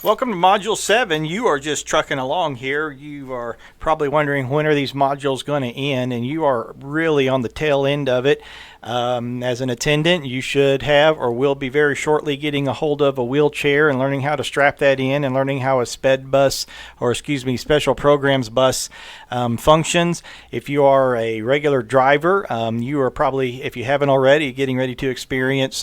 Welcome to Module 7. You are just trucking along here. You are probably wondering when are these modules going to end, and you are really on the tail end of it. As an attendant, you should have or will be very shortly getting a hold of a wheelchair and learning how to strap that in and learning how a special programs bus functions. If you are a regular driver, you are probably, if you haven't already, getting ready to experience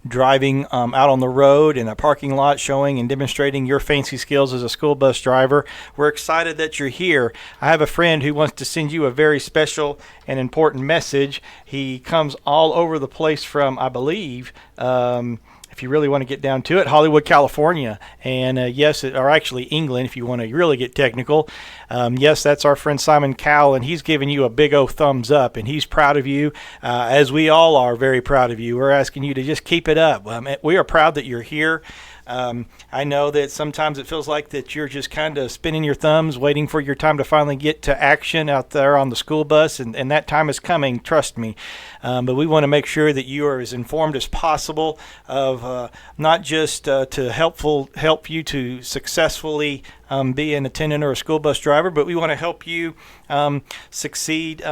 driving out on the road in a parking lot, showing and demonstrating your fancy skills as a school bus driver. We're excited that you're here. I have a friend who wants to send you a very special and important message. He comes all over the place from, I believe, if you really want to get down to it, Hollywood, California, and or actually England if you want to really get technical. Yes, that's our friend Simon Cowell, and he's giving you a big old thumbs up, and he's proud of you, as we all are very proud of you. We're asking you to just keep it up. We are proud that you're here. I know that sometimes it feels like that you're just kind of spinning your thumbs, waiting for your time to finally get to action out there on the school bus, and that time is coming, trust me. But we want to make sure that you are as informed as possible of not just to help you to successfully be an attendant or a school bus driver, but we want to help you succeed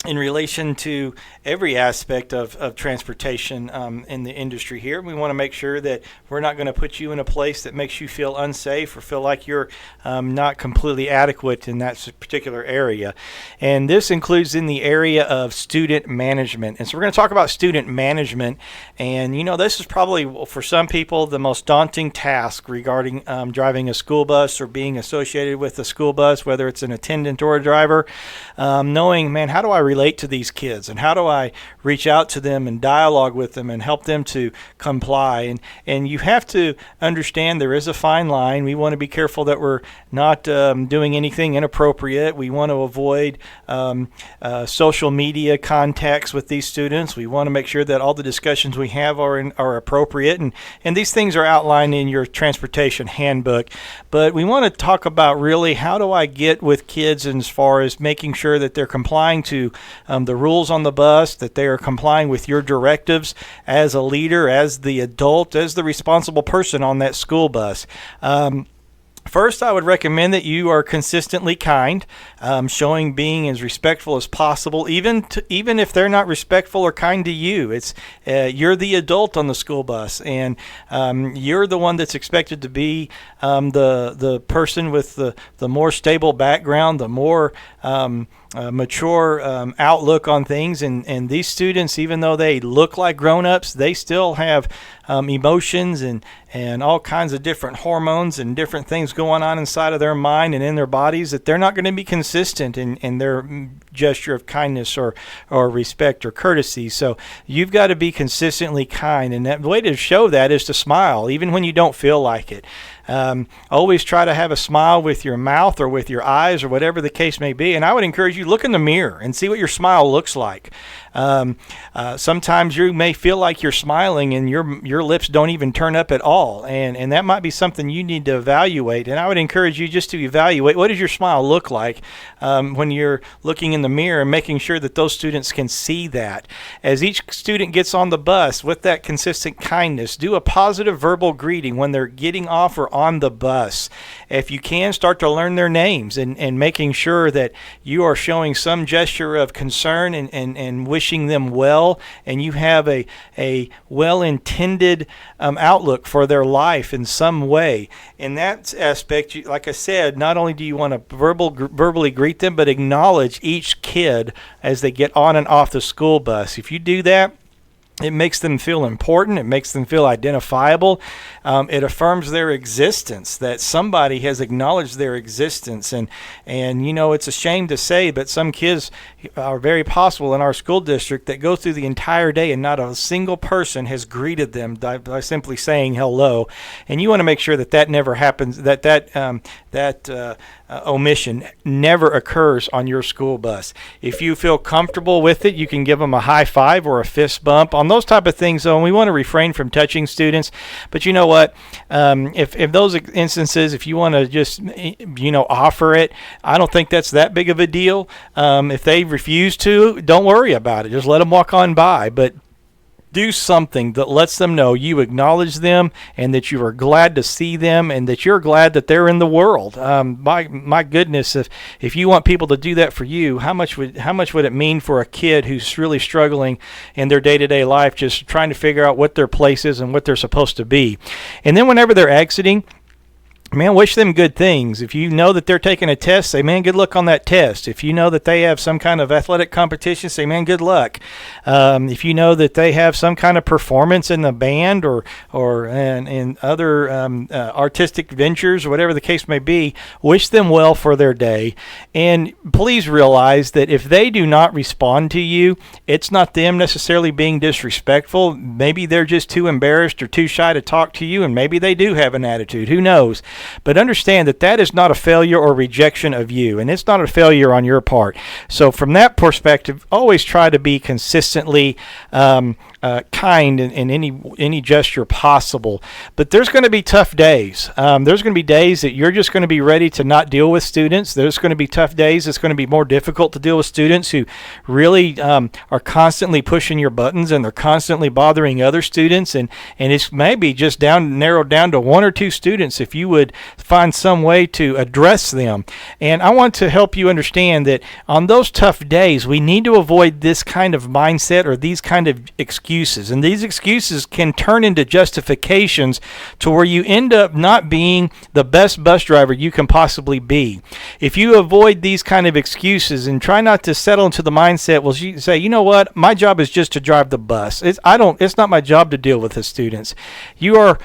in relation to every aspect of transportation in the industry here. We want to make sure that we're not going to put you in a place that makes you feel unsafe or feel like you're not completely adequate in that particular area. And this includes in the area of student management. And so we're going to talk about student management. And, this is probably, for some people, the most daunting task regarding driving a school bus or being associated with a school bus, whether it's an attendant or a driver, knowing, man, how do I relate to these kids, and how do I reach out to them and dialogue with them and help them to comply? And you have to understand there is a fine line. We want to be careful that we're not doing anything inappropriate. We want to avoid social media contacts with these students. We want to make sure that all the discussions we have are appropriate, and these things are outlined in your transportation handbook. But we want to talk about really how do I get with kids as far as making sure that they're complying to the rules on the bus, that they are complying with your directives as a leader, as the adult, as the responsible person on that school bus. First, I would recommend that you are consistently kind, showing being as respectful as possible, even if they're not respectful or kind to you. It's you're the adult on the school bus, and you're the one that's expected to be the person with the more stable background, the more mature outlook on things. And these students, even though they look like grown-ups, they still have emotions and all kinds of different hormones and different things going on inside of their mind and in their bodies that they're not going to be consistent in their gesture of kindness or respect or courtesy. So you've got to be consistently kind, and the way to show that is to smile even when you don't feel like it. Always try to have a smile with your mouth or with your eyes or whatever the case may be. And I would encourage you, look in the mirror and see what your smile looks like. Sometimes you may feel like you're smiling and your lips don't even turn up at all. And that might be something you need to evaluate. And I would encourage you just to evaluate, what does your smile look like when you're looking in the mirror, and making sure that those students can see that. As each student gets on the bus with that consistent kindness, do a positive verbal greeting when they're getting off or on the bus. If you can, start to learn their names and making sure that you are showing some gesture of concern and wishing them well, and you have a well-intended outlook for their life in some way. In that aspect, like I said, not only do you want to verbally greet them, but acknowledge each kid as they get on and off the school bus. If you do that, it makes them feel important. It makes them feel identifiable. It affirms their existence, that somebody has acknowledged their existence. And it's a shame to say, but some kids are very possible in our school district that go through the entire day and not a single person has greeted them by simply saying hello. And you want to make sure that never happens, that omission never occurs on your school bus. If you feel comfortable with it, you can give them a high five or a fist bump. On those type of things, though, and we want to refrain from touching students. But you know what? If those instances, if you want to just, offer it, I don't think that's that big of a deal. If they refuse to, don't worry about it. Just let them walk on by. But do something that lets them know you acknowledge them and that you are glad to see them and that you're glad that they're in the world. My goodness, if you want people to do that for you, how much would it mean for a kid who's really struggling in their day-to-day life, just trying to figure out what their place is and what they're supposed to be? And then whenever they're exiting, man, wish them good things. If you know that they're taking a test, say, man, good luck on that test. If you know that they have some kind of athletic competition, say, man, good luck. If you know that they have some kind of performance in the band or in other artistic ventures or whatever the case may be, wish them well for their day. And please realize that if they do not respond to you, it's not them necessarily being disrespectful. Maybe they're just too embarrassed or too shy to talk to you, and maybe they do have an attitude. Who knows? But understand that that is not a failure or rejection of you, and it's not a failure on your part. So from that perspective, always try to be consistently kind in any gesture possible. But there's going to be tough days. There's going to be days that you're just going to be ready to not deal with students. There's going to be tough days. It's going to be more difficult to deal with students who really are constantly pushing your buttons and they're constantly bothering other students. And it's maybe just narrowed down to one or two students if you would find some way to address them. And I want to help you understand that on those tough days, we need to avoid this kind of mindset or these kind of excuses. And these excuses can turn into justifications to where you end up not being the best bus driver you can possibly be. If you avoid these kind of excuses and try not to settle into the mindset, well, you say, you know what, my job is just to drive the bus. It's not my job to deal with the students. Your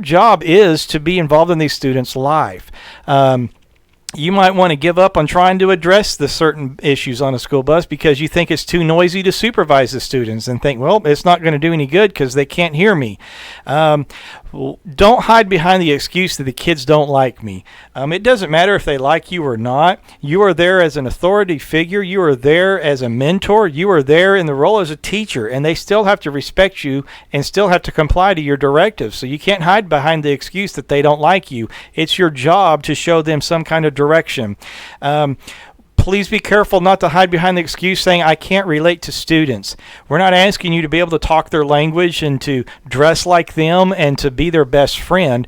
job is to be involved in these students' life. You might want to give up on trying to address the certain issues on a school bus because you think it's too noisy to supervise the students and think, well, it's not going to do any good because they can't hear me. Don't hide behind the excuse that the kids don't like me. It doesn't matter if they like you or not. You are there as an authority figure. You are there as a mentor. You are there in the role as a teacher, and they still have to respect you and still have to comply to your directives. So you can't hide behind the excuse that they don't like you. It's your job to show them some kind of direction. Please be careful not to hide behind the excuse saying, I can't relate to students. We're not asking you to be able to talk their language and to dress like them and to be their best friend.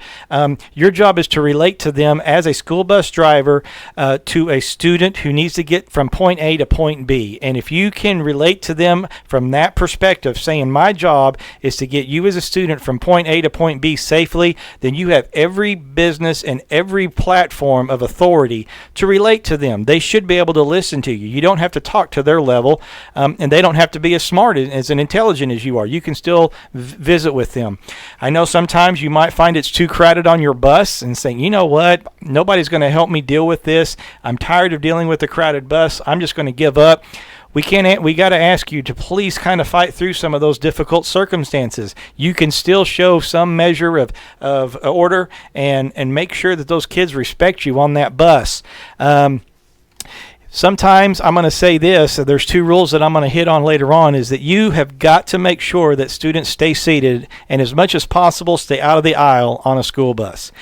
Your job is to relate to them as a school bus driver to a student who needs to get from point A to point B. And if you can relate to them from that perspective, saying my job is to get you as a student from point A to point B safely, then you have every business and every platform of authority to relate to them. They should be able to listen to you. You don't have to talk to their level, and they don't have to be as smart as and intelligent as you are. You can still visit with them. I know sometimes you might find it's too crowded on your bus and saying, you know what, nobody's going to help me deal with this. I'm tired of dealing with the crowded bus. I'm just going to give up. We got to ask you to please kind of fight through some of those difficult circumstances. You can still show some measure of order and make sure that those kids respect you on that bus. Sometimes I'm going to say this, there's two rules that I'm going to hit on later on, is that you have got to make sure that students stay seated and as much as possible stay out of the aisle on a school bus.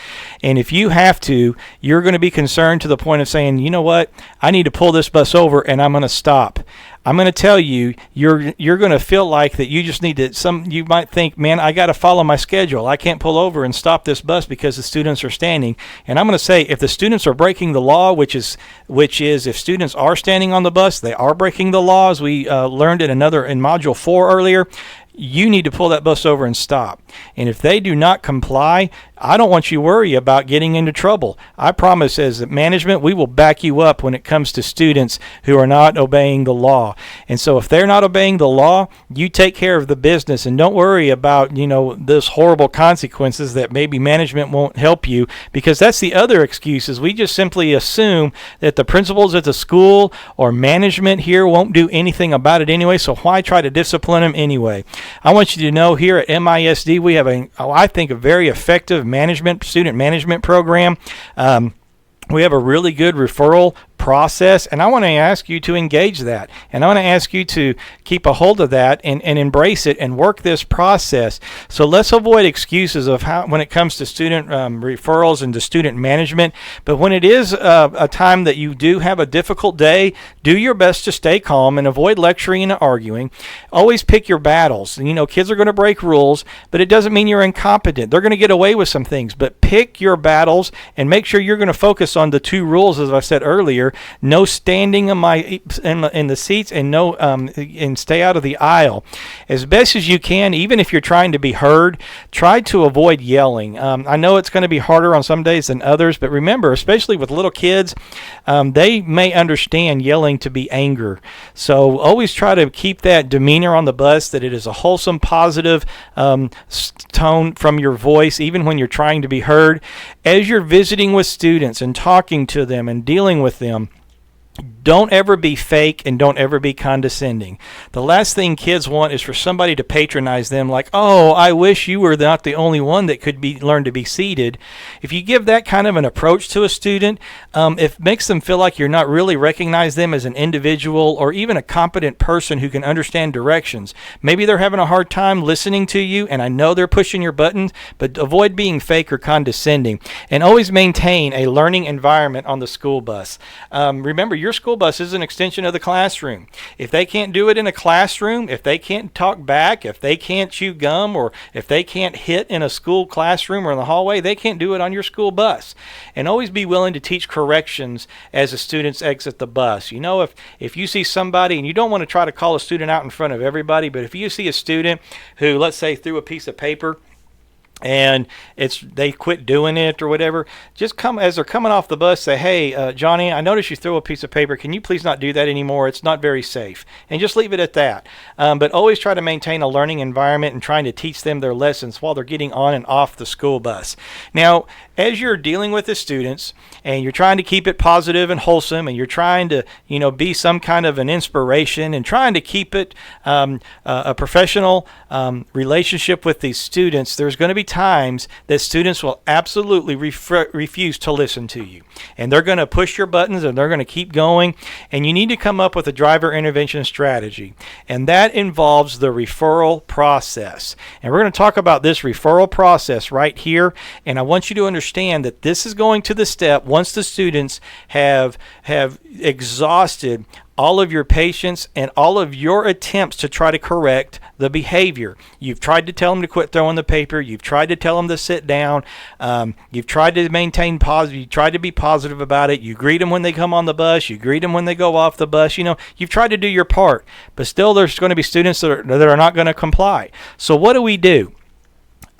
And if you have to, you're going to be concerned to the point of saying, you know what, I need to pull this bus over and I'm going to stop. I'm going to tell you, you're going to feel like that you just need to, you might think, man, I got to follow my schedule. I can't pull over and stop this bus because the students are standing. And I'm going to say, if the students are breaking the law, which is if students are standing on the bus, they are breaking the law, as we learned in Module 4 earlier, you need to pull that bus over and stop. And if they do not comply, I don't want you to worry about getting into trouble. I promise as management, we will back you up when it comes to students who are not obeying the law. And so if they're not obeying the law, you take care of the business and don't worry about, those horrible consequences that maybe management won't help you, because that's the other excuse is we just simply assume that the principals at the school or management here won't do anything about it anyway, so why try to discipline them anyway? I want you to know here at MISD we have I think a very effective student management program. We have a really good referral process, and I want to ask you to engage that, and I want to ask you to keep a hold of that and embrace it and work this process. So let's avoid excuses of how when it comes to student referrals and to student management. But when it is a time that you do have a difficult day, do your best to stay calm and avoid lecturing and arguing. Always pick your battles. You know, kids are going to break rules, but it doesn't mean you're incompetent. They're going to get away with some things, but pick your battles and make sure you're going to focus on the two rules, as I said earlier: no standing in the seats, and no and stay out of the aisle. As best as you can, even if you're trying to be heard, try to avoid yelling. I know it's going to be harder on some days than others, but remember, especially with little kids, they may understand yelling to be anger. So always try to keep that demeanor on the bus, that it is a wholesome, positive tone from your voice, even when you're trying to be heard. As you're visiting with students and talking to them and dealing with them, don't ever be fake and don't ever be condescending. The last thing kids want is for somebody to patronize them like, oh, I wish you were not the only one that could learn to be seated. If you give that kind of an approach to a student, it makes them feel like you're not really recognizing them as an individual or even a competent person who can understand directions. Maybe they're having a hard time listening to you, and I know they're pushing your buttons, but avoid being fake or condescending. And always maintain a learning environment on the school bus. Remember, your school bus is an extension of the classroom. If they can't do it in a classroom, if they can't talk back, if they can't chew gum, or if they can't hit in a school classroom or in the hallway, they can't do it on your school bus. And always be willing to teach corrections as the students exit the bus. You know, if you see somebody, and you don't want to try to call a student out in front of everybody, but if you see a student who, let's say, threw a piece of paper and they quit doing it or whatever, just come as they're coming off the bus, say, hey, Johnny, I noticed you threw a piece of paper. Can you please not do that anymore? It's not very safe. And just leave it at that. But always try to maintain a learning environment and trying to teach them their lessons while they're getting on and off the school bus. Now, as you're dealing with the students and you're trying to keep it positive and wholesome, and you're trying to, be some kind of an inspiration and trying to keep it a professional relationship with these students, there's going to be times that students will absolutely refuse to listen to you, and they're going to push your buttons and they're going to keep going, and you need to come up with a driver intervention strategy, and that involves the referral process. And we're going to talk about this referral process right here, and I want you to understand that this is going to the step once the students have exhausted all of your patience and all of your attempts to try to correct the behavior. You've tried to tell them to quit throwing the paper. You've tried to tell them to sit down. You've tried to maintain positive. You tried to be positive about it. You greet them when they come on the bus. You greet them when they go off the bus. You've tried to do your part, but still there's going to be students that are not going to comply. So what do?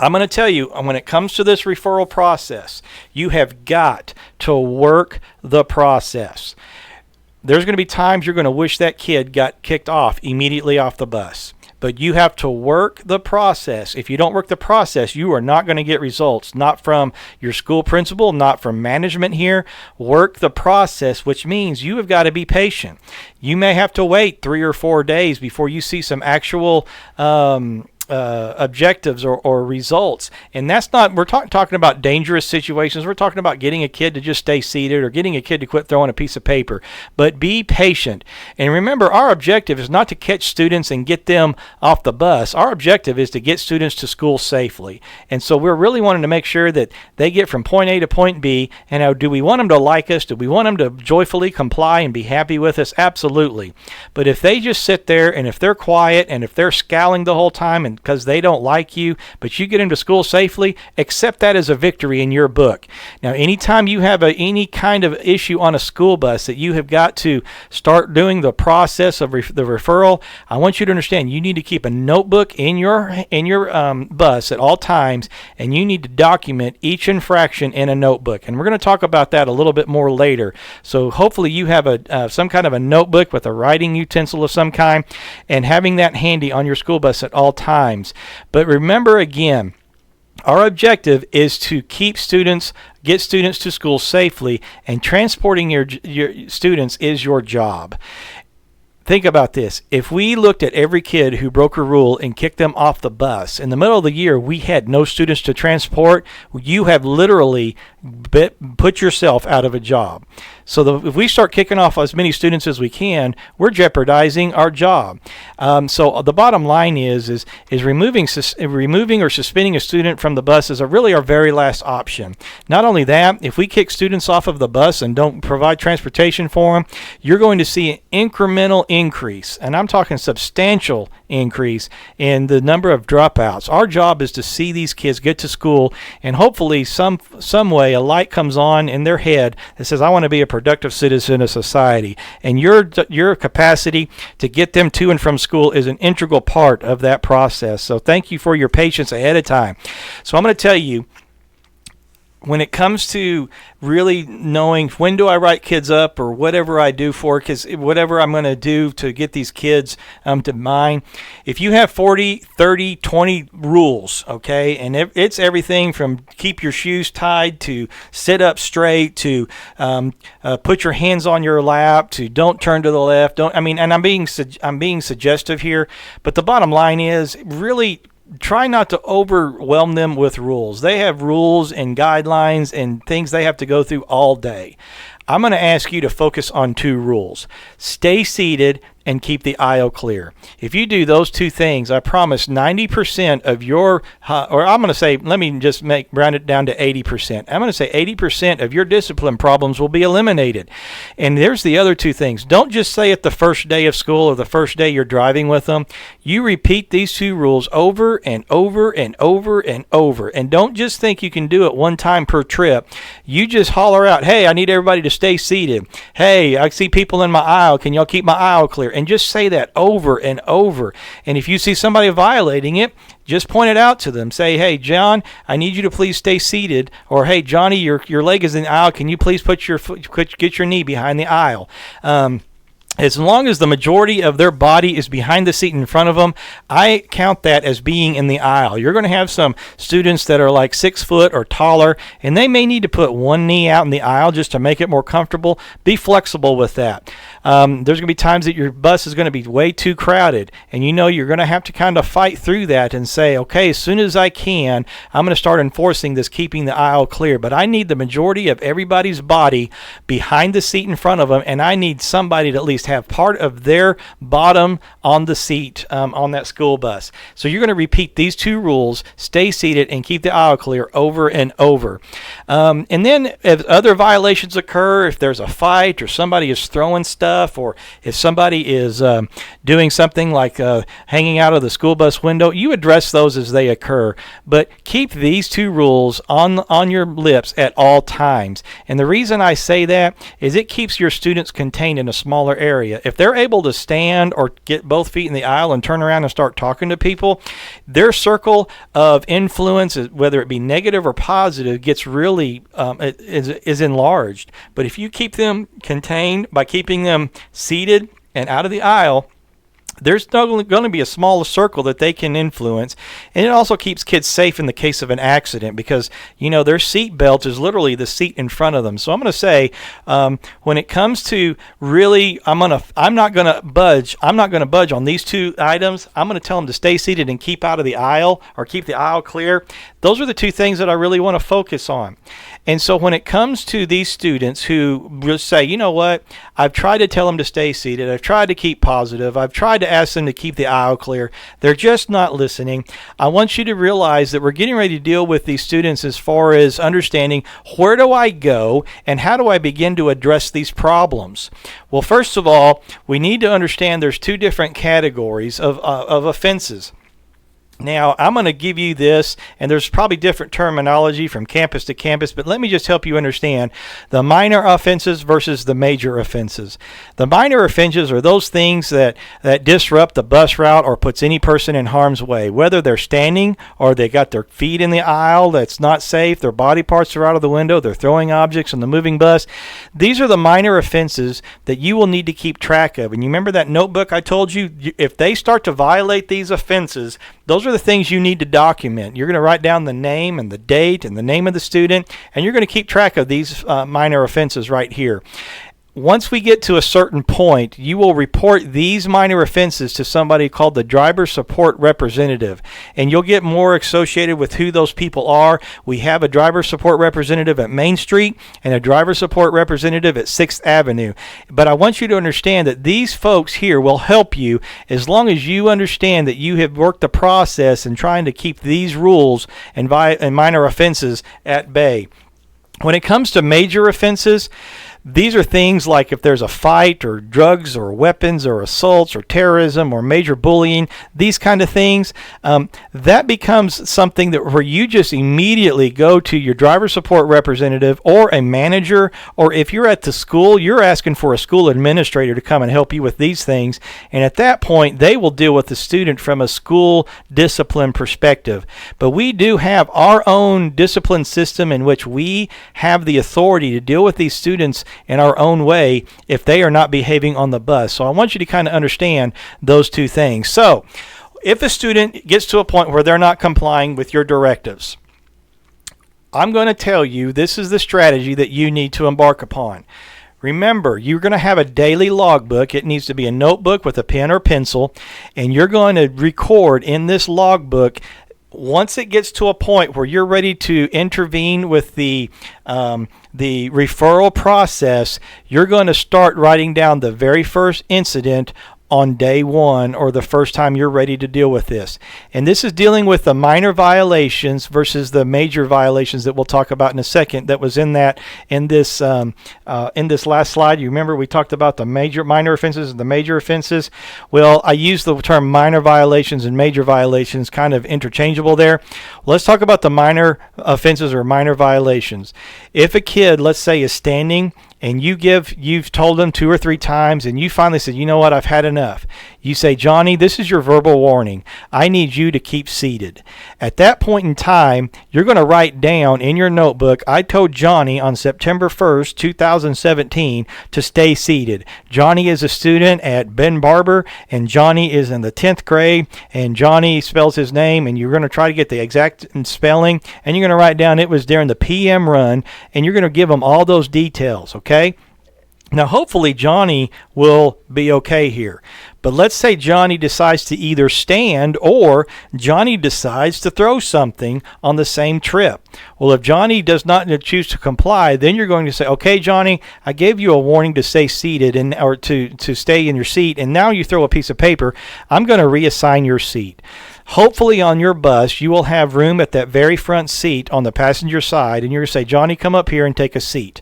I'm going to tell you, when it comes to this referral process, you have got to work the process. There's going to be times you're going to wish that kid got kicked off immediately off the bus. But you have to work the process. If you don't work the process, you are not going to get results. Not from your school principal, not from management here. Work the process, which means you have got to be patient. You may have to wait 3 or 4 days before you see some actual objectives or results. And that's not, we're talking about dangerous situations. We're talking about getting a kid to just stay seated or getting a kid to quit throwing a piece of paper. But be patient. And remember, our objective is not to catch students and get them off the bus. Our objective is to get students to school safely. And so we're really wanting to make sure that they get from point A to point B. And now, do we want them to like us? Do we want them to joyfully comply and be happy with us? Absolutely. But if they just sit there, and if they're quiet, and if they're scowling the whole time and because they don't like you, but you get into school safely, accept that as a victory in your book. Now, anytime you have any kind of issue on a school bus that you have got to start doing the process of the referral, I want you to understand you need to keep a notebook in your bus at all times, and you need to document each infraction in a notebook. And we're going to talk about that a little bit more later. So hopefully you have some kind of a notebook with a writing utensil of some kind, and having that handy on your school bus at all times. But remember again, our objective is to get students to school safely, and transporting your students is your job. Think about this. If we looked at every kid who broke a rule and kicked them off the bus, in the middle of the year we had no students to transport, you have literally put yourself out of a job. So if we start kicking off as many students as we can, we're jeopardizing our job. So the bottom line is removing or suspending a student from the bus is really our very last option. Not only that, if we kick students off of the bus and don't provide transportation for them, you're going to see an incremental increase, and I'm talking substantial increase in the number of dropouts. Our job is to see these kids get to school, and hopefully some way a light comes on in their head that says, I want to be a productive citizen of society. And your capacity to get them to and from school is an integral part of that process. So thank you for your patience ahead of time. So I'm going to tell you, when it comes to really knowing when do I write kids up or whatever I do for, because whatever I'm going to do to get these kids to mine, if you have 40, 30, 20 rules, okay, and it's everything from keep your shoes tied to sit up straight to put your hands on your lap to don't turn to the left, and I'm being suggestive here, but the bottom line is really try not to overwhelm them with rules. They have rules and guidelines and things they have to go through all day. I'm going to ask you to focus on 2 rules. Stay seated and keep the aisle clear. If you do those 2 things, I promise 90% of your, or I'm going to say, let me just round it down to 80%. I'm going to say 80% of your discipline problems will be eliminated. And there's the other 2 things. Don't just say it the first day of school or the first day you're driving with them. You repeat these 2 rules over and over and over and over. And don't just think you can do it one time per trip. You just holler out, hey, I need everybody to stay seated. Hey, I see people in my aisle. Can y'all keep my aisle clear? And just say that over and over. And if you see somebody violating it, just point it out to them. Say, hey, John, I need you to please stay seated. Or, hey, Johnny, your leg is in the aisle. Can you please get your knee behind the aisle? As long as the majority of their body is behind the seat in front of them, I count that as being in the aisle. You're going to have some students that are like 6 foot or taller, and they may need to put one knee out in the aisle just to make it more comfortable. Be flexible with that. There's going to be times that your bus is going to be way too crowded, and you're going to have to kind of fight through that and say, okay, as soon as I can, I'm going to start enforcing this keeping the aisle clear. But I need the majority of everybody's body behind the seat in front of them, and I need somebody to at least have part of their bottom on the seat on that school bus. So you're going to repeat these 2 rules, stay seated and keep the aisle clear over and over. And then if other violations occur, if there's a fight or somebody is throwing stuff, or if somebody is doing something like hanging out of the school bus window, you address those as they occur. But keep these 2 rules on your lips at all times. And the reason I say that is it keeps your students contained in a smaller area. If they're able to stand or get both feet in the aisle and turn around and start talking to people, their circle of influence, whether it be negative or positive, gets really is enlarged. But if you keep them contained by keeping them seated and out of the aisle, there's going to be a smaller circle that they can influence, and it also keeps kids safe in the case of an accident because their seat belt is literally the seat in front of them. So I'm going to say, when it comes to really, I'm not going to budge on these 2 items. I'm going to tell them to stay seated and keep out of the aisle or keep the aisle clear. Those are the 2 things that I really want to focus on. And so when it comes to these students who just say, you know what, I've tried to tell them to stay seated, I've tried to keep positive, I've tried to ask them to keep the aisle clear, they're just not listening. I want you to realize that we're getting ready to deal with these students as far as understanding where do I go and how do I begin to address these problems. Well, first of all, we need to understand there's 2 different categories of offenses. Now, I'm going to give you this, and there's probably different terminology from campus to campus, but let me just help you understand the minor offenses versus the major offenses. The minor offenses are those things that disrupt the bus route or puts any person in harm's way, whether they're standing or they got their feet in the aisle that's not safe, their body parts are out of the window, they're throwing objects on the moving bus. These are the minor offenses that you will need to keep track of. And you remember that notebook I told you? If they start to violate these offenses, those are the things you need to document. You're going to write down the name and the date and the name of the student, and you're going to keep track of these minor offenses right here. once we get to a certain point, you will report these minor offenses to somebody called the driver support representative, and you'll get more associated with who those people are. We have a driver support representative at Main Street and a driver support representative at 6th Avenue. But I want you to understand that these folks here will help you as long as you understand that you have worked the process in trying to keep these rules and minor offenses at bay. When it comes to major offenses, these are things like if there's a fight or drugs or weapons or assaults or terrorism or major bullying, these kind of things, that becomes something that where you just immediately go to your driver support representative or a manager, or if you're at the school, you're asking for a school administrator to come and help you with these things. And at that point, they will deal with the student from a school discipline perspective. But we do have our own discipline system in which we have the authority to deal with these students in our own way if they are not behaving on the bus. So I want you to kind of understand those two things. So if a student gets to a point where they're not complying with your directives, I'm going to tell you this is the strategy that you need to embark upon. Remember, you're going to have a daily logbook. It needs to be a notebook with a pen or pencil, and you're going to record in this logbook. Once it gets to a point where you're ready to intervene with the referral process, you're going to start writing down the very first incident on day one, or the first time you're ready to deal with this. And this is dealing with the minor violations versus the major violations that we'll talk about in a second. That was in this last slide. You remember we talked about the minor offenses and the major offenses. Well, I use the term minor violations and major violations kind of interchangeable there. Let's talk about the minor offenses or minor violations. If a kid, let's say, is standing and you've told them 2 or 3 times, and you finally said, you know what, I've had enough. You say, Johnny, this is your verbal warning. I need you to keep seated. At that point in time, you're going to write down in your notebook, I told Johnny on September 1st, 2017 to stay seated. Johnny is a student at Ben Barber, and Johnny is in the 10th grade, and Johnny spells his name, and you're going to try to get the exact spelling, and you're going to write down it was during the PM run, and you're going to give them all those details, okay? Now, hopefully, Johnny will be okay here. But let's say Johnny decides to either stand or Johnny decides to throw something on the same trip. Well, if Johnny does not choose to comply, then you're going to say, okay, Johnny, I gave you a warning to stay seated or to stay in your seat, and now you throw a piece of paper. I'm going to reassign your seat. Hopefully on your bus, you will have room at that very front seat on the passenger side, and you're going to say, Johnny, come up here and take a seat.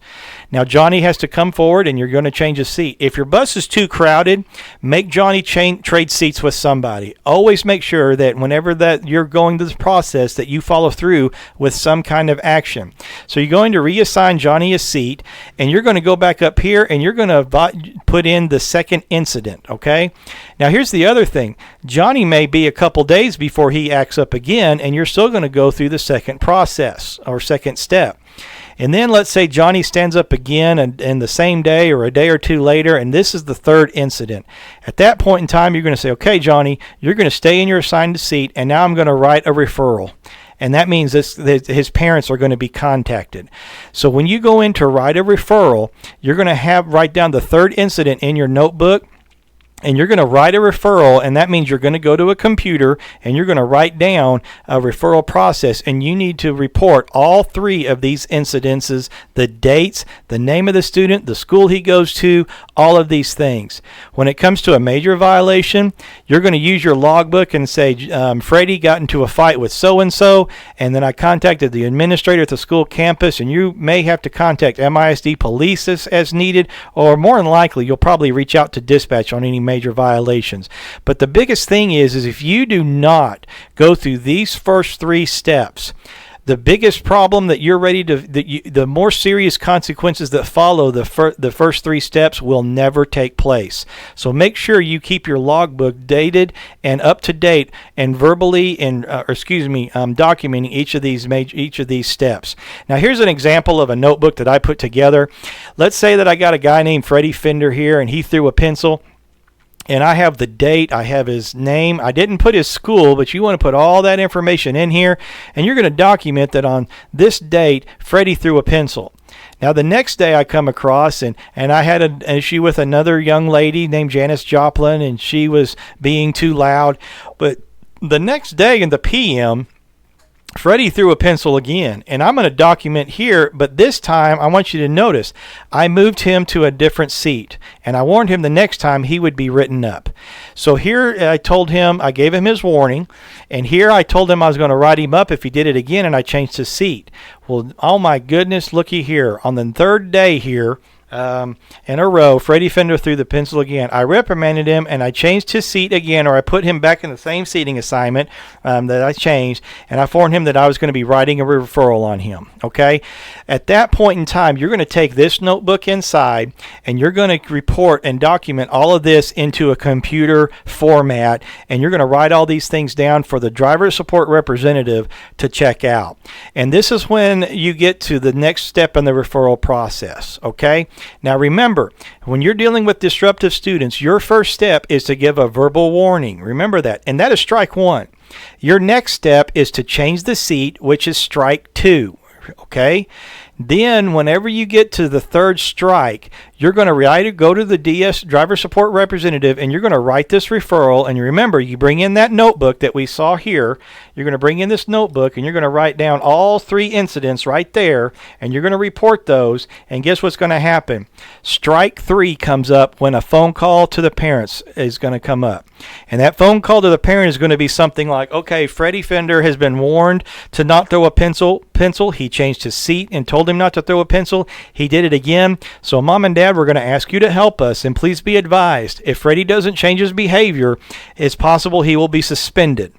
Now, Johnny has to come forward, and you're going to change his seat. If your bus is too crowded, make Johnny trade seats with somebody. Always make sure that whenever that you're going through this process that you follow through with some kind of action. So you're going to reassign Johnny a seat, and you're going to go back up here, and you're going to put in the second incident, okay? Now, here's the other thing. Johnny may be a couple days before he acts up again, and you're still going to go through the second process or second step. And then let's say Johnny stands up again and the same day or a day or two later, and this is the third incident. At that point in time, you're going to say, okay, Johnny, you're going to stay in your assigned seat, and now I'm going to write a referral. And that means his parents are going to be contacted. So when you go in to write a referral, you're going to write down the third incident in your notebook, and you're going to write a referral, and that means you're going to go to a computer and you're going to write down a referral process, and you need to report all 3 of these incidences, the dates, the name of the student, the school he goes to, all of these things. When it comes to a major violation, you're going to use your logbook and say, Freddie got into a fight with so-and-so, and then I contacted the administrator at the school campus, and you may have to contact MISD police as needed, or more than likely, you'll probably reach out to dispatch on any major violations. But the biggest thing is if you do not go through these first 3 steps, the biggest problem that you're ready to, the more serious consequences that follow the first 3 steps will never take place. So make sure you keep your logbook dated and up to date and verbally documenting each of these steps. Now here's an example of a notebook that I put together. Let's say that I got a guy named Freddie Fender here, and he threw a pencil. and I have the date, I have his name. I didn't put his school, but you want to put all that information in here, and you're going to document that on this date, Freddie threw a pencil. Now, the next day I come across, and I had an issue with another young lady named Janice Joplin, and she was being too loud. But the next day in the PM, Freddie threw a pencil again, and I'm going to document here, but this time I want you to notice I moved him to a different seat, and I warned him the next time he would be written up. So here I told him, I gave him his warning, and here I told him I was going to write him up if he did it again, and I changed his seat. Well, oh my goodness, looky here. On the third day here, in a row, Freddie Fender threw the pencil again. I reprimanded him, and I changed his seat again, or I put him back in the same seating assignment that I changed, and I warned him that I was going to be writing a referral on him. Okay? At that point in time, you're going to take this notebook inside, and you're going to report and document all of this into a computer format, and you're going to write all these things down for the driver support representative to check out. And this is when you get to the next step in the referral process. Okay? Now remember, when you're dealing with disruptive students, your first step is to give a verbal warning. Remember that. And that is strike one. Your next step is to change the seat, which is strike two. Okay? Then whenever you get to the third strike, you're going to go to the DS driver support representative, and you're going to write this referral. And you remember, you bring in that notebook that we saw here. You're going to bring in this notebook, and you're going to write down all 3 incidents right there, and you're going to report those. And guess what's going to happen? Strike 3 comes up when a phone call to the parents is going to come up. And that phone call to the parent is going to be something like, okay, Freddie Fender has been warned to not throw a pencil. He changed his seat and told him not to throw a pencil. He did it again. So Mom and Dad, we're going to ask you to help us, and please be advised, if Freddie doesn't change his behavior, it's possible he will be suspended.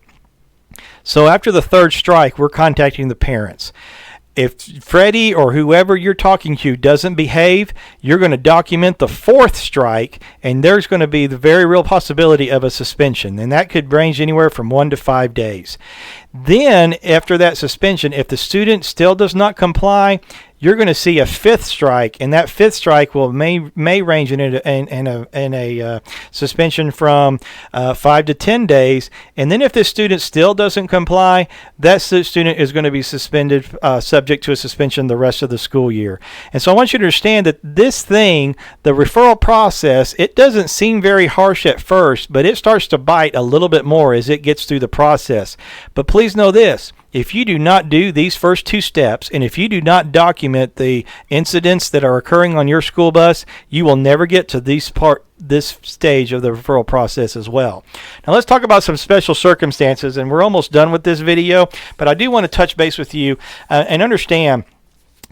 So after the third strike, we're contacting the parents. If Freddie or whoever you're talking to doesn't behave, you're going to document the 4th strike, and there's going to be the very real possibility of a suspension, and that could range anywhere from 1 to 5 days. Then, after that suspension, if the student still does not comply, you're going to see a 5th strike, and that 5th strike may range in a suspension from 5 to 10 days. And then if this student still doesn't comply, that student is going to be suspended, subject to a suspension the rest of the school year. And so I want you to understand that this thing, the referral process, it doesn't seem very harsh at first, but it starts to bite a little bit more as it gets through the process. But please know this. If you do not do these first 2 steps, and if you do not document the incidents that are occurring on your school bus, you will never get to this stage of the referral process as well. Now let's talk about some special circumstances, and we're almost done with this video, but I do want to touch base with you and understand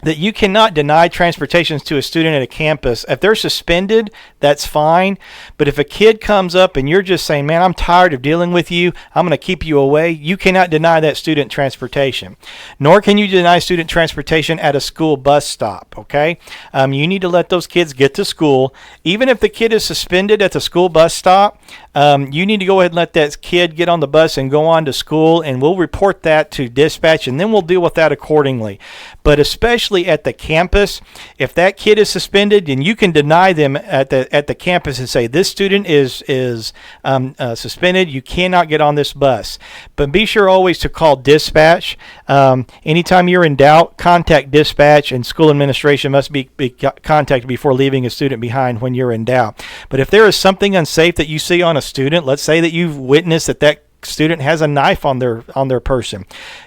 that you cannot deny transportation to a student at a campus. If they're suspended, that's fine. But if a kid comes up and you're just saying, man, I'm tired of dealing with you, I'm going to keep you away, you cannot deny that student transportation. Nor can you deny student transportation at a school bus stop, okay? You need to let those kids get to school. Even if the kid is suspended at the school bus stop, you need to go ahead and let that kid get on the bus and go on to school, and we'll report that to dispatch, and then we'll deal with that accordingly. But especially at the campus, if that kid is suspended, then you can deny them at the campus and say, this student is suspended. You cannot get on this bus. But be sure always to call dispatch. Anytime you're in doubt, contact dispatch, and school administration must be contacted before leaving a student behind when you're in doubt. But if there is something unsafe that you see on a student, let's say that you've witnessed that student has a knife on their person,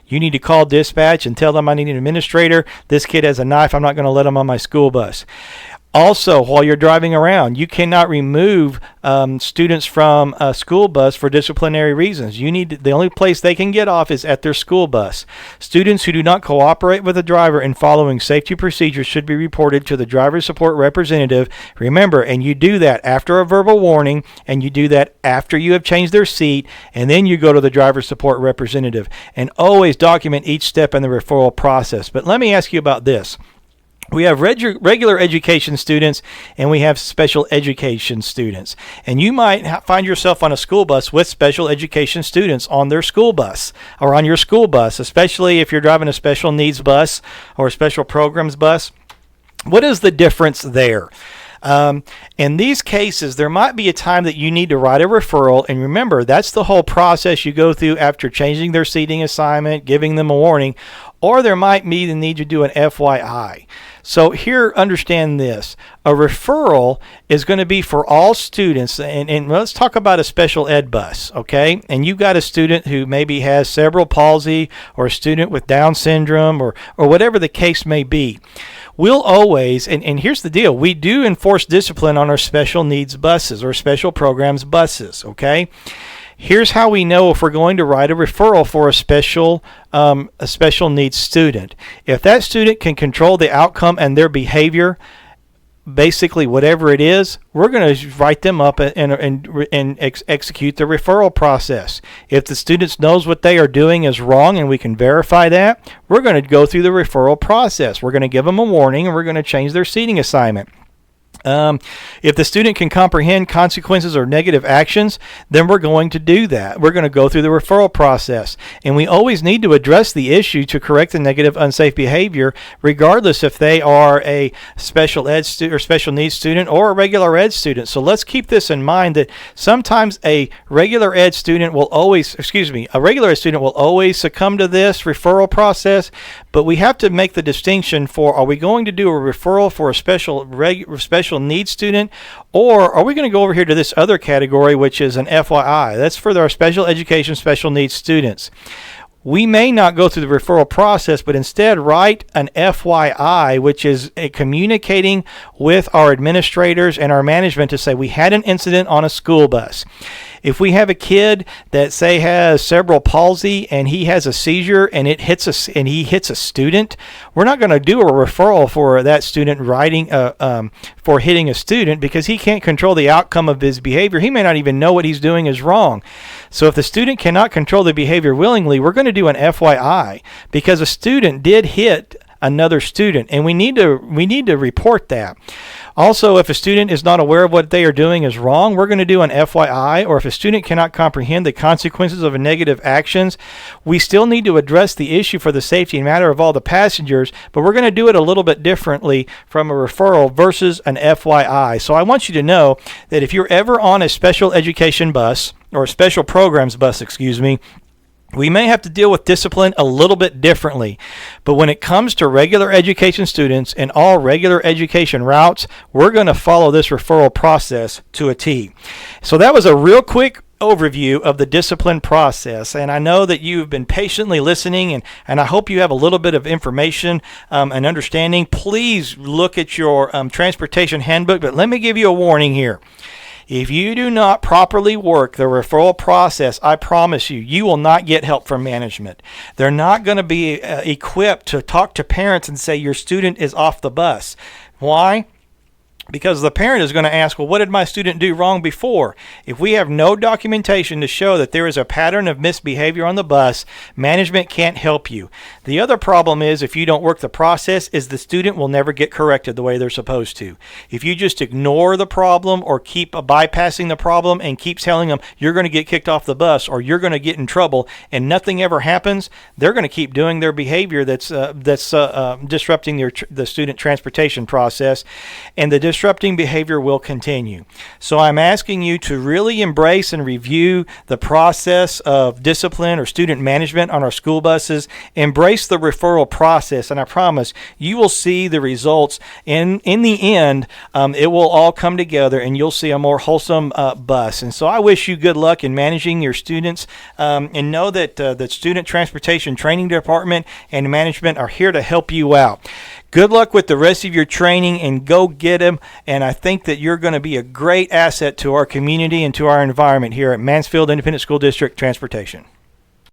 you need to call dispatch and tell them, I need an administrator. This kid has a knife. I'm not going to let him on my school bus. Also, while you're driving around, you cannot remove students from a school bus for disciplinary reasons. The only place they can get off is at their school bus. Students who do not cooperate with the driver in following safety procedures should be reported to the driver support representative. Remember, and you do that after a verbal warning, and you do that after you have changed their seat, and then you go to the driver support representative. And always document each step in the referral process. But let me ask you about this. We have regular education students, and we have special education students. And you might find yourself on a school bus with special education students on their school bus or on your school bus, especially if you're driving a special needs bus or a special programs bus. What is the difference there? In these cases, there might be a time that you need to write a referral, and remember, that's the whole process you go through after changing their seating assignment, giving them a warning, or there might be the need to do an FYI. So here, understand this. A referral is going to be for all students, and let's talk about a special ed bus, okay? And you've got a student who maybe has cerebral palsy, or a student with Down syndrome, or whatever the case may be. We'll always, and here's the deal, we do enforce discipline on our special needs buses or special programs buses, okay? Here's how we know if we're going to write a referral for a special needs student. If that student can control the outcome and their behavior, basically whatever it is, we're going to write them up and execute the referral process. If the student knows what they are doing is wrong and we can verify that, we're going to go through the referral process. We're going to give them a warning and we're going to change their seating assignment. If the student can comprehend consequences or negative actions, then we're going to do that. We're going to go through the referral process. And we always need to address the issue to correct the negative, unsafe behavior, regardless if they are a special ed student or special needs student or a regular ed student. So let's keep this in mind that sometimes a regular ed student will always succumb to this referral process, but we have to make the distinction for, are we going to do a referral for a special needs student, or are we going to go over here to this other category, which is an FYI? That's for our special education, special needs students. We may not go through the referral process, but instead write an FYI, which is communicating with our administrators and our management to say we had an incident on a school bus. If we have a kid that, say, has cerebral palsy and he has a seizure and he hits a student, we're not going to do a referral for that student for hitting a student, because he can't control the outcome of his behavior. He may not even know what he's doing is wrong. So if the student cannot control the behavior willingly, we're going to do an FYI, because a student did hit another student, and we need to report that. Also, if a student is not aware of what they are doing is wrong, we're going to do an FYI, or if a student cannot comprehend the consequences of negative actions, we still need to address the issue for the safety and matter of all the passengers, but we're going to do it a little bit differently from a referral versus an FYI. So I want you to know that if you're ever on a special education bus, or a special programs bus, we may have to deal with discipline a little bit differently. But when it comes to regular education students and all regular education routes, we're going to follow this referral process to a T. So that was a real quick overview of the discipline process, and I know that you've been patiently listening, and I hope you have a little bit of information and understanding. Please look at your transportation handbook, but let me give you a warning here. If you do not properly work the referral process, I promise you, you will not get help from management. They're not going to be equipped to talk to parents and say your student is off the bus. Why? Because the parent is going to ask, well, what did my student do wrong before? If we have no documentation to show that there is a pattern of misbehavior on the bus, management can't help you. The other problem is, if you don't work the process, is the student will never get corrected the way they're supposed to. If you just ignore the problem or keep bypassing the problem and keep telling them you're going to get kicked off the bus or you're going to get in trouble and nothing ever happens, they're going to keep doing their behavior that's disrupting the student transportation process, and the disrupting behavior will continue. So I'm asking you to really embrace and review the process of discipline or student management on our school buses. Embrace the referral process, and I promise you will see the results. In the end, it will all come together, and you'll see a more wholesome bus. And so I wish you good luck in managing your students, and know that the Student Transportation Training Department and management are here to help you out. Good luck with the rest of your training, and go get them. And I think that you're going to be a great asset to our community and to our environment here at Mansfield Independent School District Transportation.